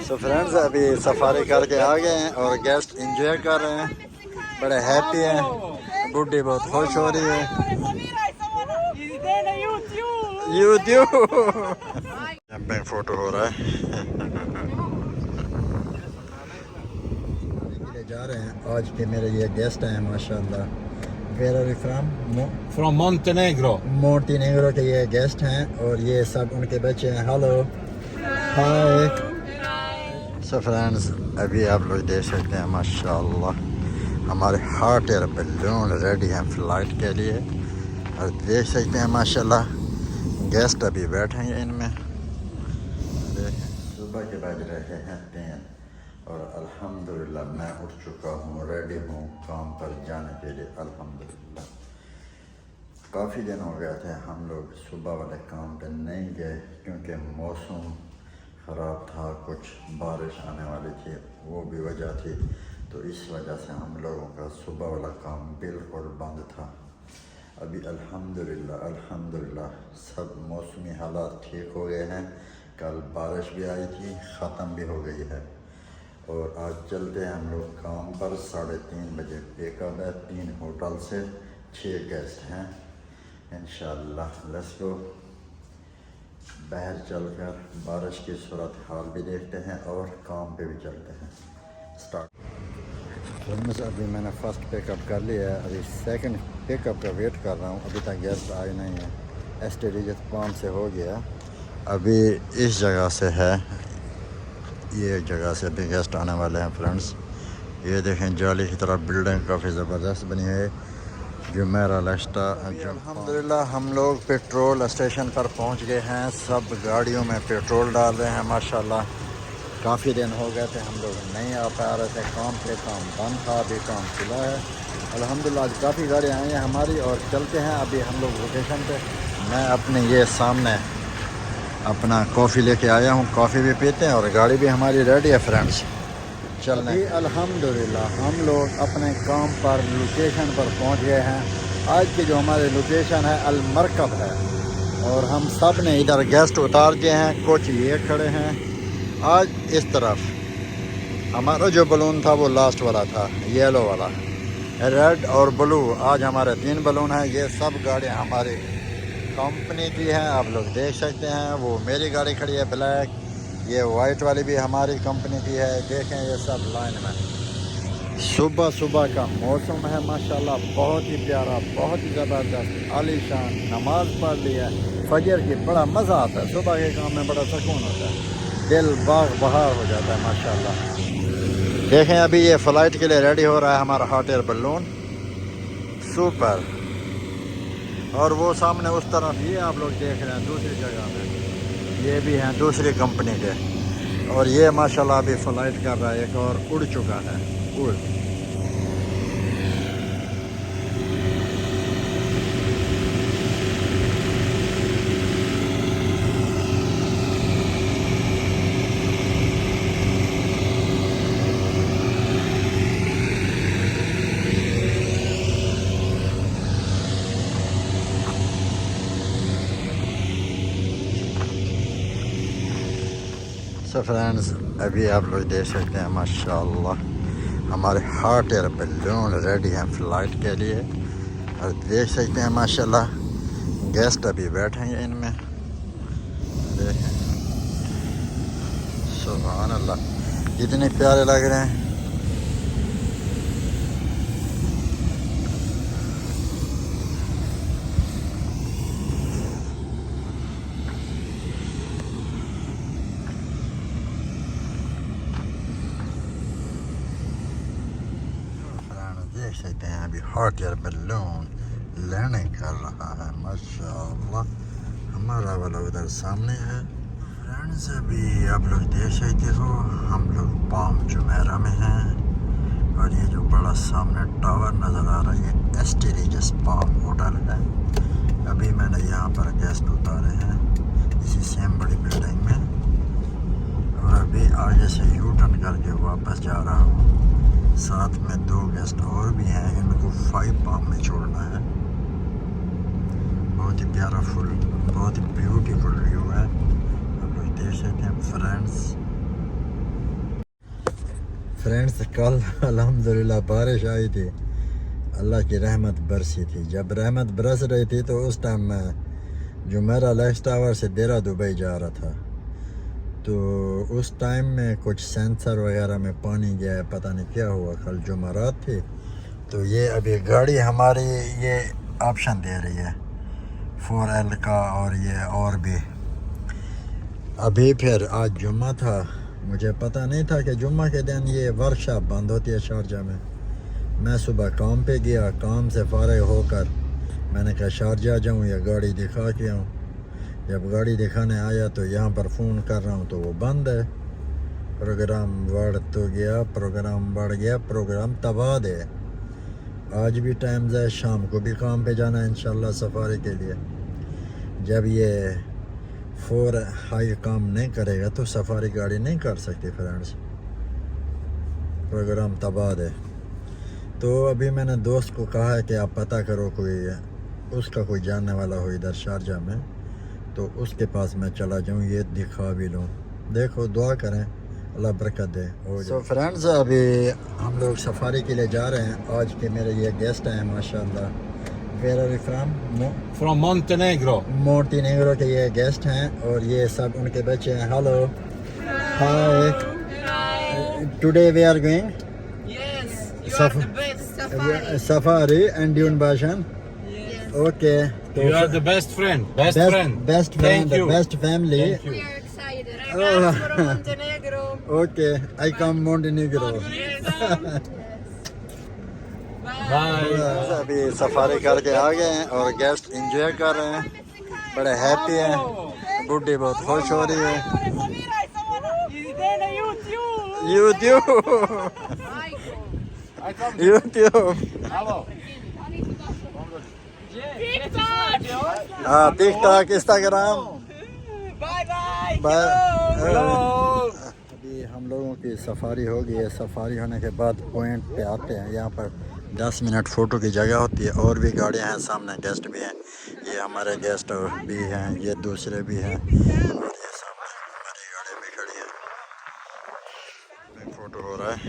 So friends अभी safari करके आ गए हैं और गेस्ट एंजॉय कर रहे हैं, बड़े हैप्पी हैं। बुड्ढी बहुत खुश हो रही है। यूट्यूब कैंपिंग फोटो हो रहा है। जा रहे हैं आज के मेरे ये गेस्ट हैं माशाल्लाह। Where are you from? From Montenegro. Montenegro के ये गेस्ट हैं और ये सब उनके बच्चे हैं। हेलो हाय। सो फ्रेंड्स अभी आप लोग देख सकते हैं माशाल्लाह हमारे हॉट एयर बलून रेडी हैं फ्लाइट के लिए और देख सकते हैं माशाल्लाह गेस्ट अभी बैठेंगे इनमें। देखें सुबह के बज रहे हैं 3 और अल्हम्दुलिल्लाह मैं उठ चुका हूँ, रेडी हूँ काम पर जाने के लिए अल्हम्दुलिल्लाह। काफ़ी दिन हो गए थे हम लोग सुबह वाले काम पे नहीं गए क्योंकि मौसम ख़राब था, कुछ बारिश आने वाली थी, वो भी वजह थी, तो इस वजह से हम लोगों का सुबह वाला काम बिल्कुल बंद था। अभी अल्हम्दुलिल्लाह अल्हम्दुलिल्लाह सब मौसमी हालात ठीक हो गए हैं। कल बारिश भी आई थी, ख़त्म भी हो गई है और आज चलते हैं हम लोग काम पर। 3:30 बजे पिकअप है, 3 होटल से 6 गेस्ट हैं इंशाअल्लाह। Let's go. बाहर चलकर बारिश की सूरत हाल भी देखते हैं और काम पे भी चलते हैं। स्टार्ट। अभी मैंने फ़र्स्ट पिकअप कर लिया है, अभी सेकंड पिकअप का वेट कर रहा हूँ, अभी तक गेस्ट आए नहीं है। एस्टेरिजत पाम से हो गया, अभी इस जगह से है, ये जगह से अभी गेस्ट आने वाले हैं फ्रेंड्स। ये देखें जाली की तरह बिल्डिंग काफ़ी ज़बरदस्त बनी है। जुमेरा लश्ता अल्हम्दुलिल्लाह हम लोग पेट्रोल स्टेशन पर पहुंच गए हैं। सब गाड़ियों में पेट्रोल डाल रहे हैं माशाल्लाह। काफ़ी दिन हो गए थे हम लोग नहीं आ पा रहे थे काम पे, काम बंद था, अभी काम खुला है अल्हम्दुलिल्लाह। आज काफ़ी गाड़ियाँ आई हैं हमारी और चलते हैं अभी हम लोग लोकेशन पे। मैं अपने ये सामने अपना कॉफ़ी लेके आया हूँ, कॉफ़ी भी पीते हैं और गाड़ी भी हमारी रेडी है फ्रेंड्स चलने। अल्हम्दुलिल्लाह हम लोग अपने काम पर लोकेशन पर पहुँच गए हैं। आज की जो हमारी लोकेशन है अल मरकब है और हम सब ने इधर गेस्ट उतार दिए हैं, कुछ ये खड़े हैं। आज इस तरफ हमारा जो बलून था वो लास्ट वाला था, येलो वाला, रेड और ब्लू। आज हमारे 3 बलून हैं। ये सब गाड़ियाँ हमारी कंपनी की है, आप लोग देख सकते हैं। वो मेरी गाड़ी खड़ी है ब्लैक, ये वाइट वाली भी हमारी कंपनी की है। देखें ये सब लाइन में। सुबह सुबह का मौसम है माशाल्लाह, बहुत ही प्यारा, बहुत ही ज़बरदस्त आलीशान। नमाज पढ़ ली है फजर की, बड़ा मज़ा आता है। सुबह के काम में बड़ा सुकून होता है, दिल बाग बहार हो जाता है माशाल्लाह। देखें अभी ये फ़्लाइट के लिए रेडी हो रहा है हमारा हॉट एयर बलून, सुपर। और वो सामने उस तरफ ये आप लोग देख रहे हैं दूसरी जगह में, ये भी हैं दूसरी कंपनी के। और ये माशाल्लाह अभी फ़्लाइट कर रहा है, एक और उड़ चुका है, उड़। सो फ्रेंड्स अभी आप लोग देख सकते हैं माशाल्लाह हमारे हॉट एयर बलून रेडी हैं फ्लाइट के लिए और देख सकते हैं माशाल्लाह गेस्ट अभी बैठेंगे इनमें। देखें सुभान अल्लाह कितने प्यारे लग रहे हैं। देख सकते हैं अभी हॉट एयर बलून लैंडिंग कर रहा है माशाल्लाह। हमारा वाला उधर सामने है फ्रेंड्स। अभी आप लोग देख सकते हो हम लोग पाम जुमेरा में हैं और ये जो बड़ा सामने टावर नज़र आ रहा है ये एस्टेरिजस पाम होटल है। अभी मैंने यहाँ पर गेस्ट उतारे हैं इसी सेम बड़ी बिल्डिंग में और अभी आगे से यू टर्न करके वापस जा रहा हूँ। साथ में 2 गेस्ट और भी हैं, इनको 5 पाम में छोड़ना है। बहुत ही प्यारा फुल, बहुत ही ब्यूटीफुल व्यू है, आप लोग देख सकते हैं फ्रेंड्स। फ्रेंड्स कल अल्हम्दुलिल्लाह बारिश आई थी, अल्लाह की रहमत बरसी थी। जब रहमत बरस रही थी तो उस टाइम मैं जुमेरा लेक्स टावर से देरा दुबई जा रहा था। तो उस टाइम में कुछ सेंसर वगैरह में पानी गया है, पता नहीं क्या हुआ। कल जुमेरात थी तो ये अभी गाड़ी हमारी ये ऑप्शन दे रही है 4L का, और ये और भी। अभी फिर आज जुम्मा था, मुझे पता नहीं था कि जुम्मा के दिन ये वर्कशॉप बंद होती है शारजा में। मैं सुबह काम पे गया, काम से फारिग होकर मैंने कहा शारजा जाऊँ या गाड़ी दिखा के आऊँ। जब गाड़ी दिखाने आया तो यहाँ पर फ़ोन कर रहा हूँ तो वो बंद है। प्रोग्राम बढ़ गया, प्रोग्राम तबाह है। आज भी टाइम है, शाम को भी काम पे जाना है इंशाल्लाह सफारी के लिए। जब ये 4 हाई काम नहीं करेगा तो सफारी गाड़ी नहीं कर सकती फ्रेंड्स, प्रोग्राम तबाह है। तो अभी मैंने दोस्त को कहा है कि आप पता करो कोई उसका कोई जानने वाला हो इधर शारजा में, तो उसके पास मैं चला जाऊँ, ये दिखा भी लूँ। देखो दुआ करें अल्लाह बरकत दे। सो फ्रेंड्स अभी हम लोग सफारी के लिए जा रहे हैं। आज के मेरे ये गेस्ट हैं माशाल्लाह। Where are you from? From Montenegro. Montenegro के ये गेस्ट हैं और ये सब उनके बच्चे हैं। Hello hi, today we are going Yes, you are the best safari. Safari and dune भाषण। Okay, You are the best friend. Best friend. Best friend, Thank you. Best family. Thank you. We are excited. Ragazzi from Montenegro. Okay, I come Montenegro. Yes. Bye. अभी safari करके आ गए हैं और guest enjoy कर रहे हैं, बड़े हैप्पी हैं। बुड्ढी बहुत खुश हो रही है। यूट्यूब यूट्यूब हाँ, TikTok, Instagram. Bye bye. Bye. अभी हम लोगों की सफारी हो गई है। सफारी होने के बाद पॉइंट पे आते हैं, यहाँ पर 10 मिनट फ़ोटो की जगह होती है। और भी गाड़ियाँ हैं, सामने गेस्ट भी हैं, ये हमारे गेस्ट भी हैं, ये दूसरे भी हैं, और ये सामने हमारी गाड़ी भी खड़ी है। फ़ोटो हो रहा है।